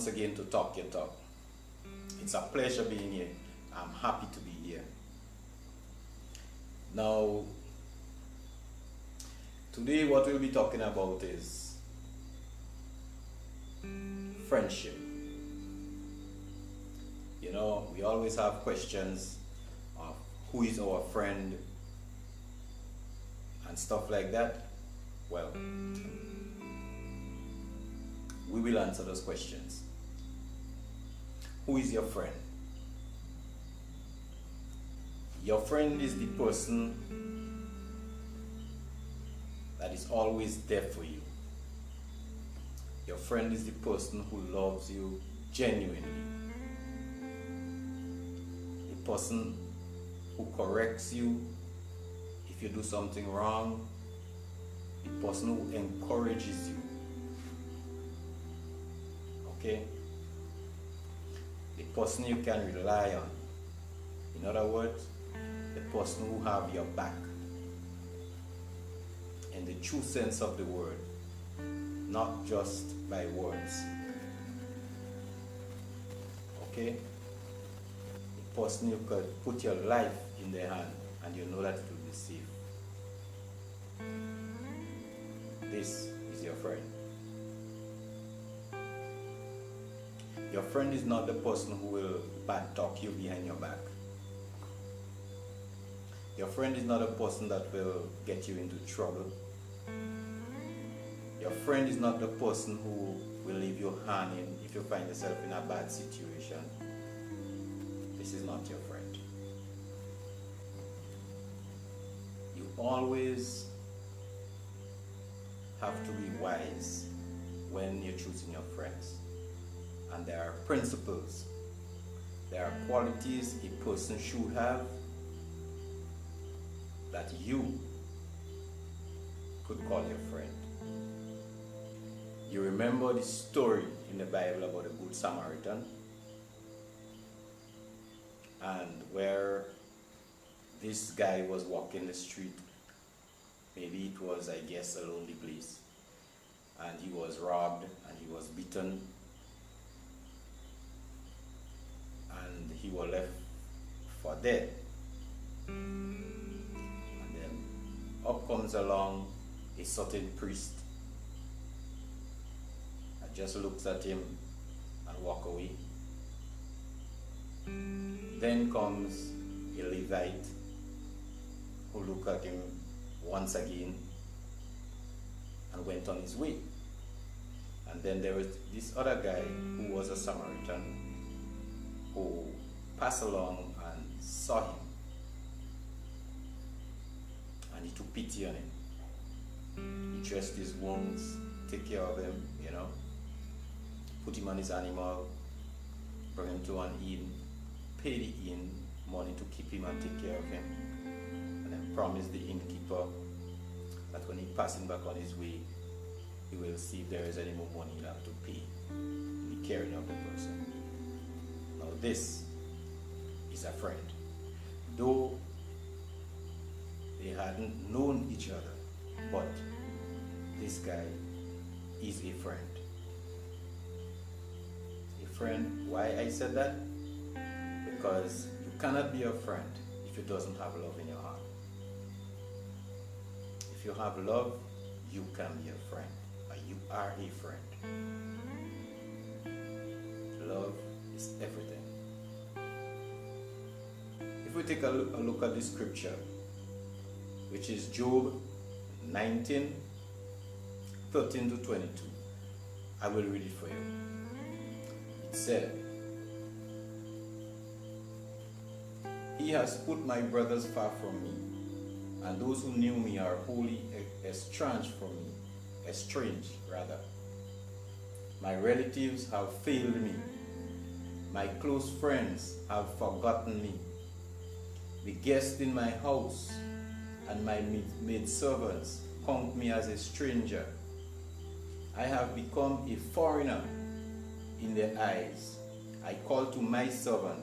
again to Talk Your Talk. It's a pleasure being here. I'm happy to be here. Now, today what we'll be talking about is friendship. You know, we always have questions of who is our friend and stuff like that. Well, we will answer those questions. Who is your friend? Your friend is the person that is always there for you. Your friend is the person who loves you genuinely. The person who corrects you if you do something wrong. The person who encourages you. Okay? The person you can rely on. In other words, the person who have your back. In the true sense of the word, not just by words. Okay? The person you could put your life in their hand and you know that it will be safe. This is your friend. Your friend is not the person who will bad talk you behind your back. Your friend is not a person that will get you into trouble. Your friend is not the person who will leave you hanging if you find yourself in a bad situation. This is not your friend. You always have to be wise when you're choosing your friends. And there are principles. There are qualities a person should have that you could call your friend. You remember the story in the Bible about the Good Samaritan? And where this guy was walking the street. Maybe it was, I guess, a lonely place. And he was robbed and he was beaten. And he was left for dead. And then up comes along a certain priest and just looks at him and walk away. Then comes a Levite who looked at him once again and went on his way. And then there was this other guy who was a Samaritan who passed along and saw him, and he took pity on him. He dressed his wounds, take care of him, you know, put him on his animal, bring him to an inn, pay the inn money to keep him and take care of him, and then promised the innkeeper that when he passing back on his way, he will see if there is any more money he'll have to pay in the caring of the person. Now this is a friend. Though they hadn't known each other, but this guy is a friend. A friend, why I said that? Because you cannot be a friend if you doesn't have love in your heart. If you have love, you can be a friend. Or you are a friend. Love is everything. If we take a look at the scripture, which is Job 19, 13 to 22, I will read it for you. It said, He has put my brothers far from me, and those who knew me are wholly estranged from me. Estranged, rather. My relatives have failed me. My close friends have forgotten me. The guests in my house and my maidservants count me as a stranger. I have become a foreigner in their eyes. I call to my servant,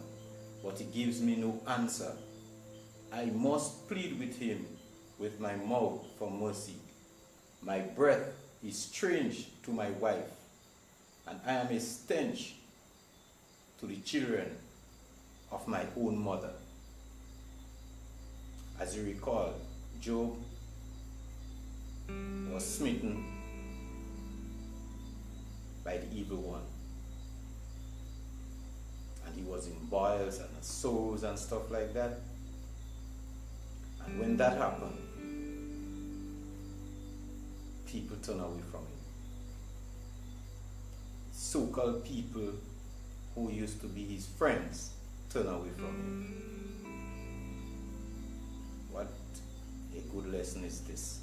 but he gives me no answer. I must plead with him with my mouth for mercy. My breath is strange to my wife. and I am a stench to the children of my own mother. As you recall, Job was smitten by the evil one. And he was in boils and sores and stuff like that. And when that happened, people turned away from him. So-called people who used to be his friends turned away from him. What a good lesson is this.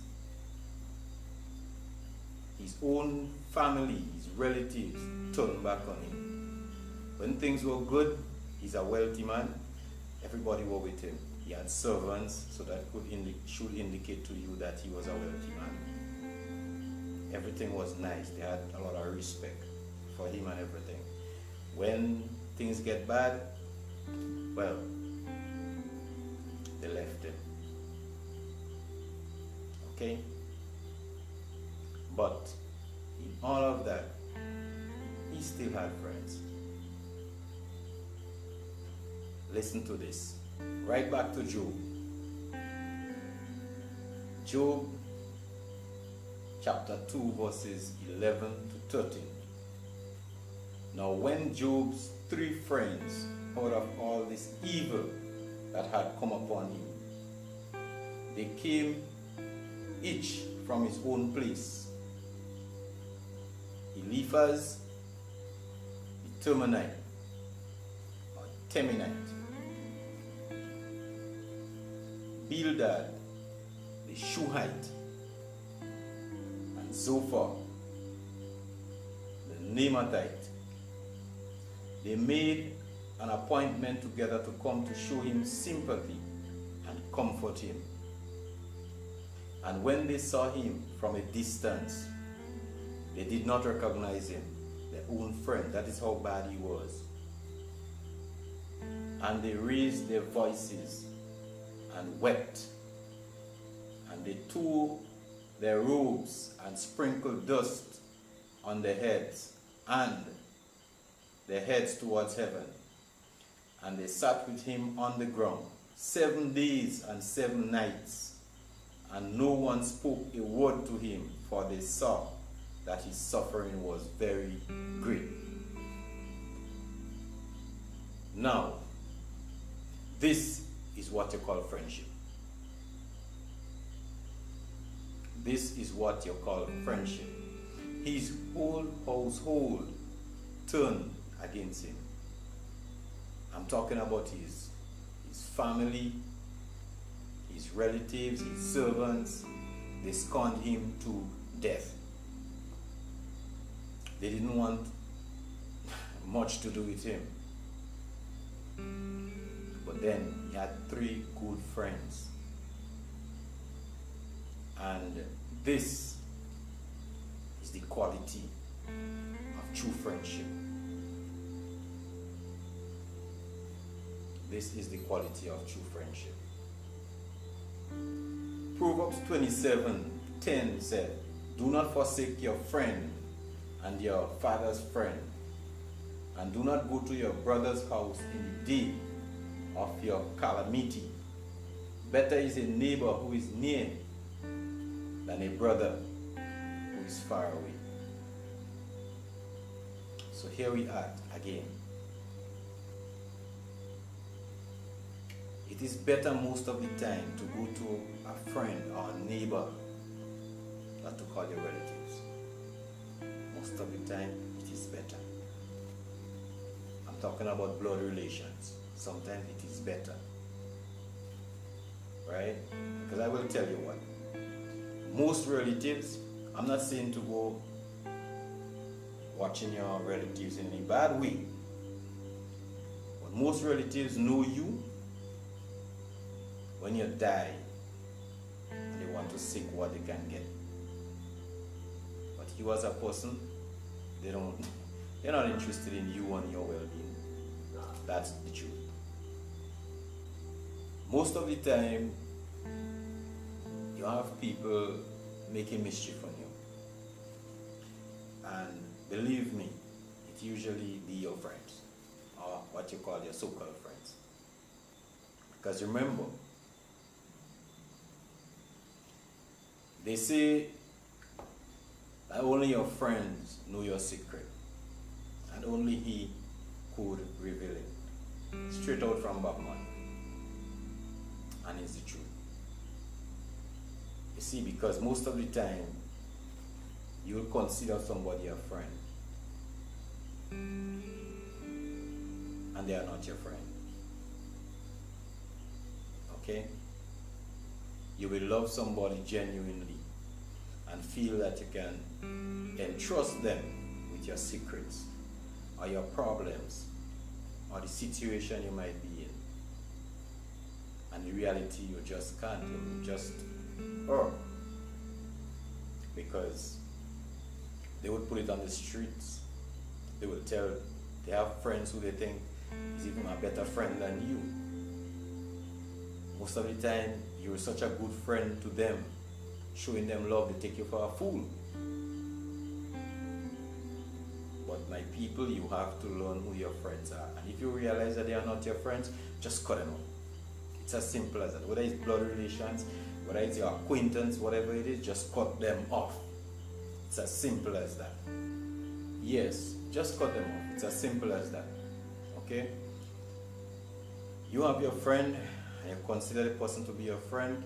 His own family, his relatives turned back on him. When things were good, he's a wealthy man, everybody was with him. He had servants, so that should indicate to you that he was a wealthy man. Everything was nice. They had a lot of respect for him and everything. When things get bad, well, they left him. Okay? But in all of that, he still had friends. Listen to this. Right back to Job. Job chapter 2 verses 11 to 13. Now when Job's 3 friends heard of all this evil that had come upon him, they came each from his own place. Eliphaz the Temanite, or Temanite, Bildad the Shuhite, and Zophar the Naamathite. They made an appointment together to come to show him sympathy and comfort him. And when they saw him from a distance, they did not recognize him, their own friend. That is how bad he was. And they raised their voices and wept. And they tore their robes and sprinkled dust on their heads and their heads towards heaven. And they sat with him on the ground 7 days and 7 nights. And no one spoke a word to him, for they saw that his suffering was very great. Now, this is what you call friendship. This is what you call friendship. His whole household turned against him. I'm talking about his family, his relatives, his servants. They scorned him to death. They didn't want much to do with him. But then he had 3 good friends. And this is the quality of true friendship. This is the quality of true friendship. Proverbs 27:10 said, "Do not forsake your friend and your father's friend, and do not go to your brother's house in the day of your calamity. Better is a neighbor who is near than a brother who is far away." So here we are again. It is better most of the time to go to a friend or a neighbor than to call your relatives. Most of the time, it is better. I'm talking about blood relations. Sometimes it is better. Right? Because I will tell you what. Most relatives, I'm not saying to go watching your relatives in a bad way. But most relatives know you when you die and they want to seek what they can get. But you as a person, they're not interested in you and your well-being. That's the truth. Most of the time, you have people making mischief on you. And believe me, usually be your friends, or what you call your so-called friends. Because remember, they say that only your friends know your secret, and only he could reveal it. Straight out from Bob Marley. And it's the truth. You see, because most of the time, you'll consider somebody a friend, and they are not your friend. Okay? You will love somebody genuinely and feel that you can entrust them with your secrets or your problems or the situation you might be in. And in reality, you just can't. You just because they would put it on the streets. They will tell, they have friends who they think is even a better friend than you. Most of the time, you're such a good friend to them, showing them love, they take you for a fool. But my people, you have to learn who your friends are. And if you realize that they are not your friends, just cut them off. It's as simple as that. Whether it's blood relations, whether it's your acquaintance, whatever it is, just cut them off. It's as simple as that. Yes, just cut them off. It's as simple as that. Okay? You have your friend, and you consider the person to be your friend.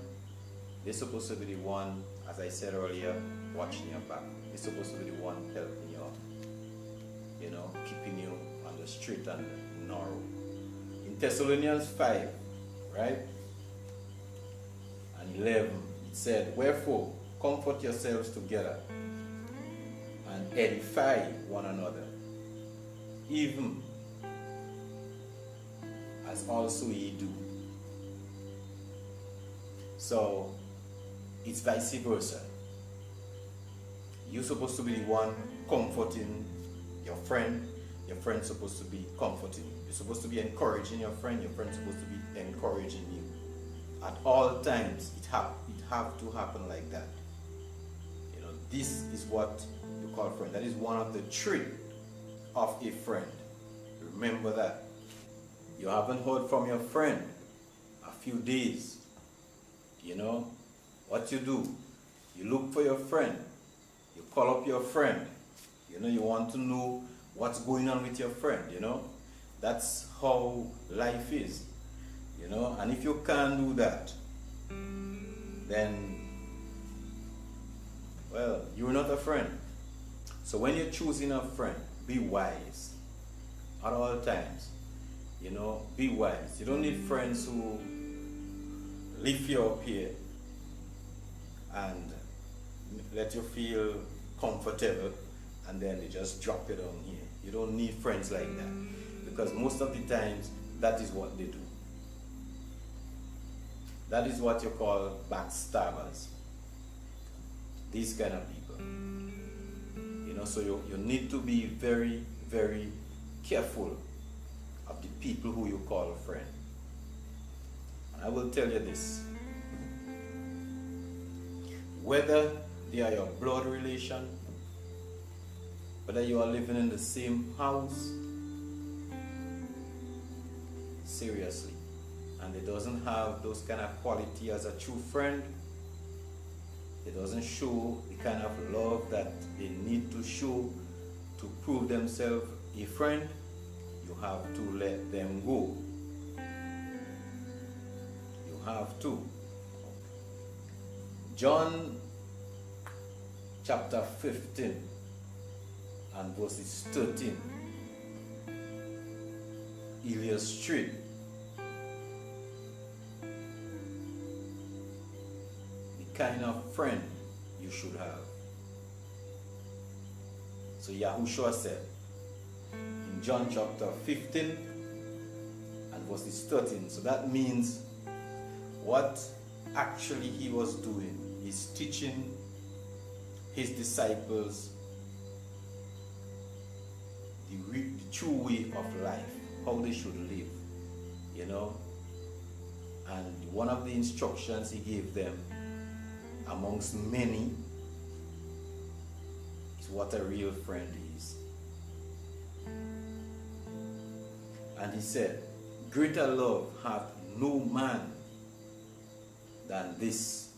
They're supposed to be the one, as I said earlier, watching your back. They're supposed to be the one helping you out. You know, keeping you on the straight and narrow. In Thessalonians 5, right? And 11, it said, "Wherefore, comfort yourselves together and edify one another, even as also ye do." So, it's vice versa. You're supposed to be the one comforting your friend's supposed to be comforting you. You're supposed to be encouraging your friend's supposed to be encouraging you. At all times, it have to happen like that. You know, this is what you call friend. That is one of the traits of a friend. Remember that. You haven't heard from your friend a few days. You know, what you do, you look for your friend. You call up your friend. You know, you want to know what's going on with your friend, you know. That's how life is, you know. And if you can't do that, then, well, you're not a friend. So when you're choosing a friend, be wise at all times. You know, be wise. You don't need friends who lift you up here and let you feel comfortable and then they just drop you down here. You don't need friends like that, because most of the times that is what they do. That is what you call backstabbers. These kind of people. You know, so you need to be very, very careful of the people who you call a friend. And I will tell you this. Whether they are your blood relation, whether you are living in the same house, seriously, and it doesn't have those kind of quality as a true friend, it doesn't show the kind of love that they need to show to prove themselves a friend, you have to let them go. You have to. John chapter 15 and verses 13 illustrate the kind of friend you should have. So Yahushua said in John chapter 15 and verses 13, so that means what actually he was doing is teaching his disciples the true way of life, how they should live, you know. And one of the instructions he gave them, amongst many, is what a real friend is. And he said, greater love hath no man than this,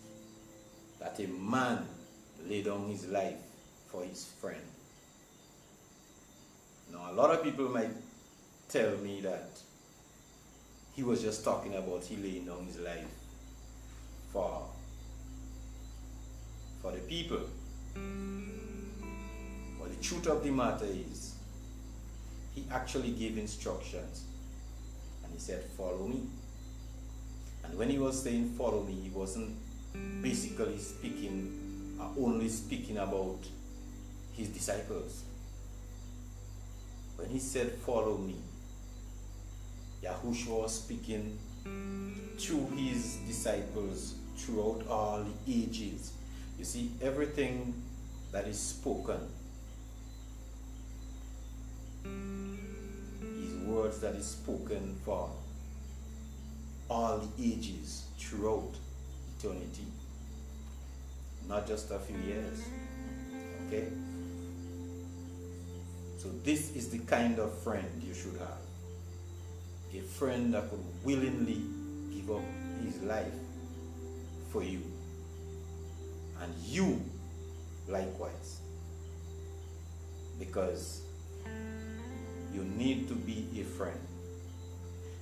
that a man lay down his life for his friend. Now, a lot of people might tell me that he was just talking about he laying down his life for the people. But the truth of the matter is, he actually gave instructions. And he said, follow me. And when he was saying follow me, he wasn't basically only speaking about his disciples. When he said follow me, Yahushua was speaking to his disciples throughout all the ages. You see, everything that is spoken, his words that is spoken for all the ages throughout eternity, not just a few years. Okay? So this is the kind of friend you should have. A friend that could willingly give up his life for you. And you likewise. Because you need to be a friend.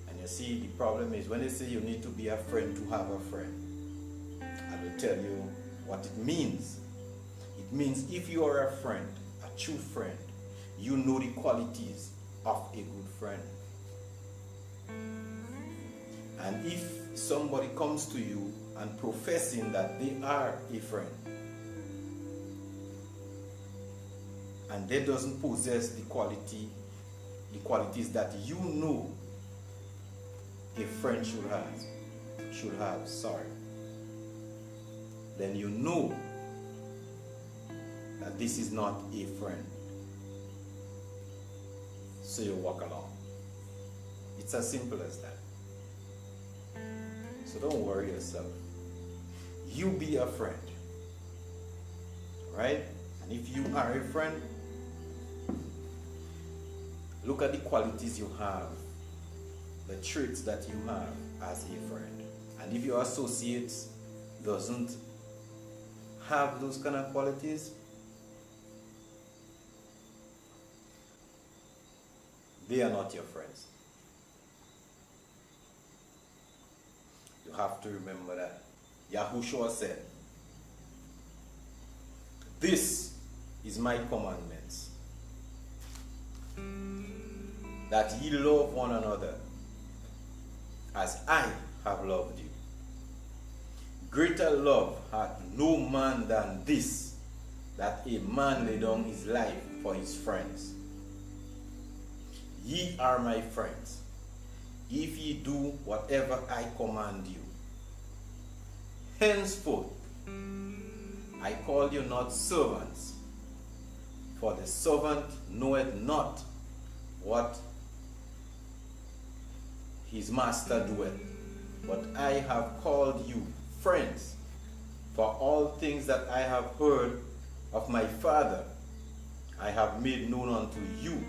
And you see, the problem is when they say you need to be a friend to have a friend, I will tell you what it means. It means if you are a friend, a true friend, you know the qualities of a good friend. And if somebody comes to you and professing that they are a friend, and they doesn't possess the qualities that you know a friend should have, then you know that this is not a friend. So you walk along. It's as simple as that. So don't worry yourself. You be a friend. Right? And if you are a friend, look at the qualities you have, the traits that you have as a friend. And if your associates doesn't have those kind of qualities, they are not your friends. You have to remember that. Yahushua said, this is my commandments, that ye love one another as I have loved you. Greater love hath no man than this, that a man lay down his life for his friends. Ye are my friends, if ye do whatever I command you. Henceforth, I call you not servants, for the servant knoweth not what his master doeth, but I have called you friends, for all things that I have heard of my Father I have made known unto you.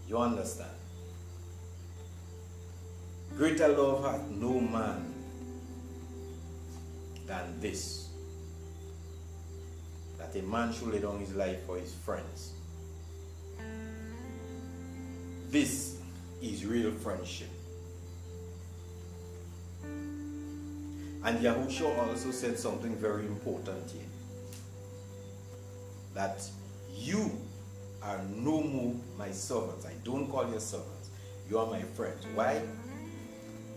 You understand? Greater love hath no man than this, that a man should lay down his life for his friends. This is real friendship. And Yahushua also said something very important here, that you are no more my servants. I don't call you servants. You are my friends. Why?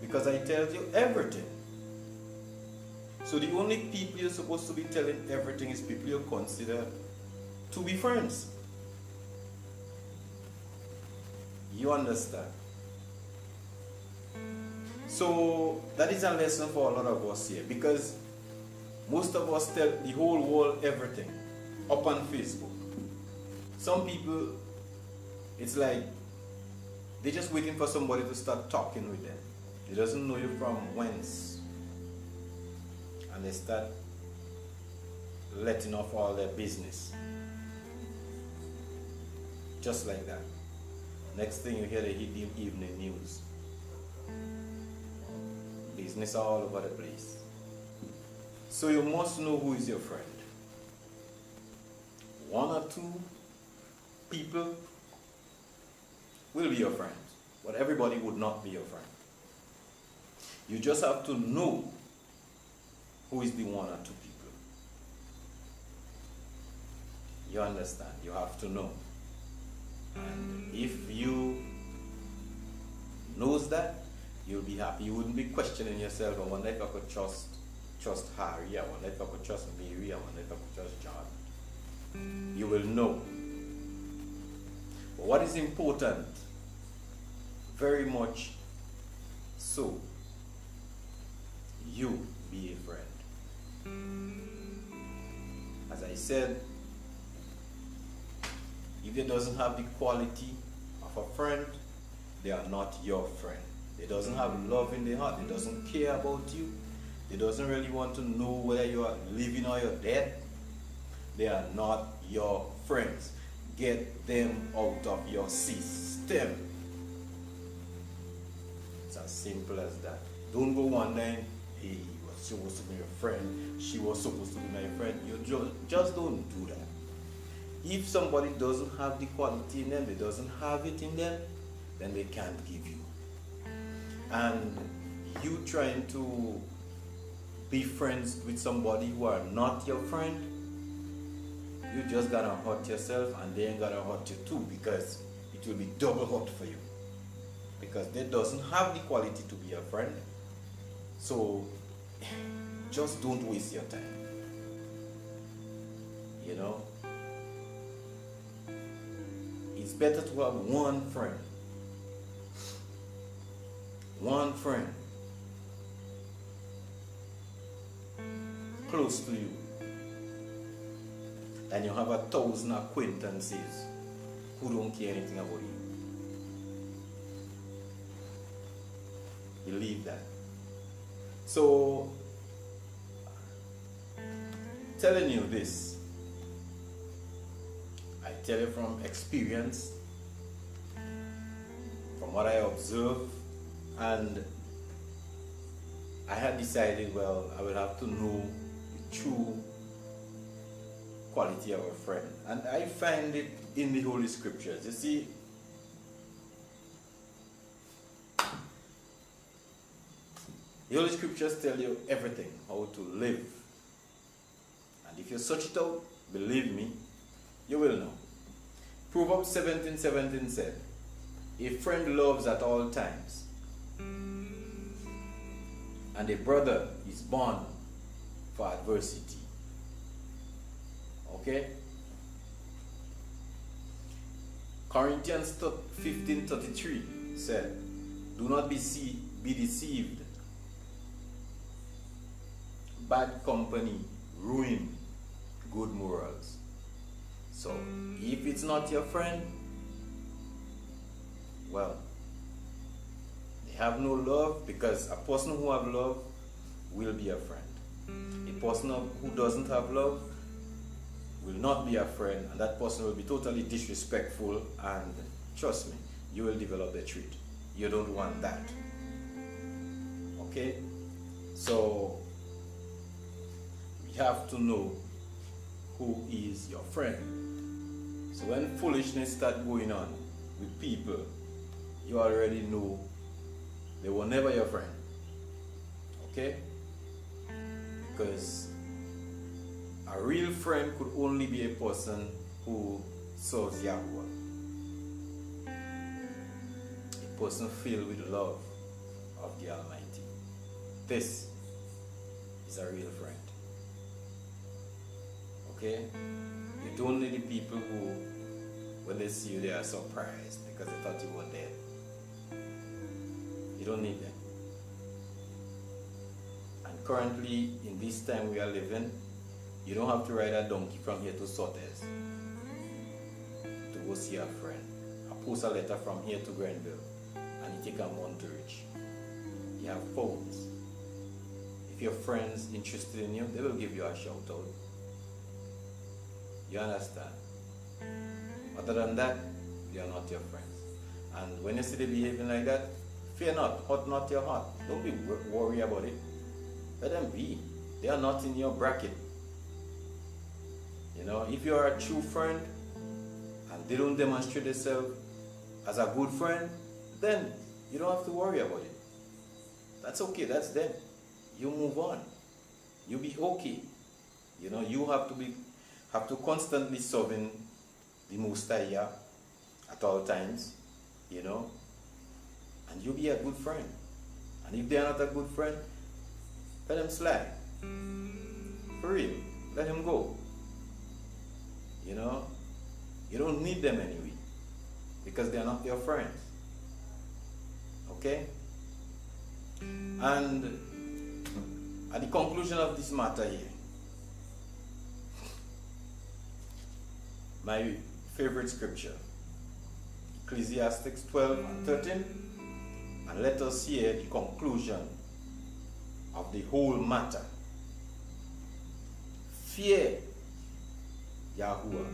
Because I tell you everything. So the only people you're supposed to be telling everything is people you consider to be friends. You understand? So that is a lesson for a lot of us here, because most of us tell the whole world everything up on Facebook. Some people, it's like they're just waiting for somebody to start talking with them. They doesn't know you from whence, and they start letting off all their business. Just like that. Next thing you hear the evening news. Business all over the place. So you must know who is your friend. One or two people will be your friends, but everybody would not be your friend. You just have to know who is the one or two people. You understand? You have to know. And if you knows that, you'll be happy. You wouldn't be questioning yourself, I wonder if I could trust Harry, I wonder if I could trust Mary, I wonder if I could trust John. You will know. But what is important, very much so, you be a friend. As I said, if they doesn't have the quality of a friend, they are not your friend. They doesn't have love in their heart. They doesn't care about you. They doesn't really want to know whether you are living or you're dead. They are not your friends. Get them out of your system. It's as simple as that. Don't go wondering, hey, he was supposed to be your friend, she was supposed to be my friend. You just don't do that. If somebody doesn't have the quality in them, they doesn't have it in them, then they can't give you. And you trying to be friends with somebody who are not your friend, you just gonna hurt yourself, and they ain't gonna hurt you too, because it will be double hurt for you. Because they doesn't have the quality to be a friend. So just don't waste your time. You know? It's better to have one friend. One friend close to you, and you have 1,000 acquaintances who don't care anything about you. Believe that. So, telling you this, I tell you from experience, from what I observe, and I had decided, well, I will have to know the true quality of a friend. And I find it in the Holy Scriptures. You see, the Holy Scriptures tell you everything, how to live. And if you search it out, believe me, you will know. Proverbs 17:17 said, a friend loves at all times, and a brother is born for adversity. Okay? Corinthians 15:33 said, do not be deceived. Bad company ruin good morals. So, if it's not your friend, well, they have no love, because a person who have love will be a friend. A person who doesn't have love will not be a friend, and that person will be totally disrespectful, and trust me, you will develop the trait. You don't want that. Okay? So, we have to know who is your friend. So when foolishness start going on with people, you already know they were never your friend. Okay? Because a real friend could only be a person who serves Yahweh. A person filled with love of the Almighty. This is a real friend. Okay? You don't need the people who, when they see you, they are surprised because they thought you were dead. You don't need them. And currently, in this time we are living, you don't have to ride a donkey from here to Sotes to go see a friend. I post a letter from here to Grenville, and you take a month to reach. You have phones. If your friend's interested in you, they will give you a shout out. You understand? Other than that, they are not your friends. And when you see them behaving like that, fear not, hurt not your heart. Don't be worried about it. Let them be. They are not in your bracket. You know, if you are a true friend and they don't demonstrate themselves as a good friend, then you don't have to worry about it. That's okay, that's them. You move on. You be okay. You know, you have to constantly serving the Most High at all times, you know, and you be a good friend. And if they are not a good friend, let them slide. For real, let them go. You know, you don't need them anyway, because they are not your friends. Okay? And at the conclusion of this matter here, my favorite scripture, Ecclesiastes 12 and 13, and let us hear the conclusion of the whole matter. Fear Yahuwah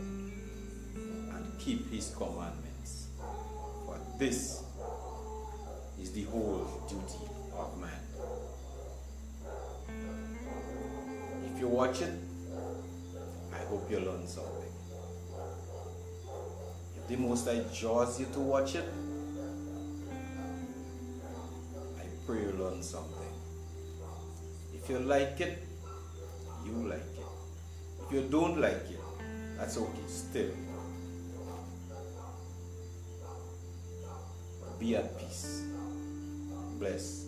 and keep his commandments, for this is the whole duty of man. If you watch it, I hope you learn something. If the Most High draws you to watch it, I pray you learn something. If you like it, you like it. If you don't like it, that's okay, still. Be at peace. Bless.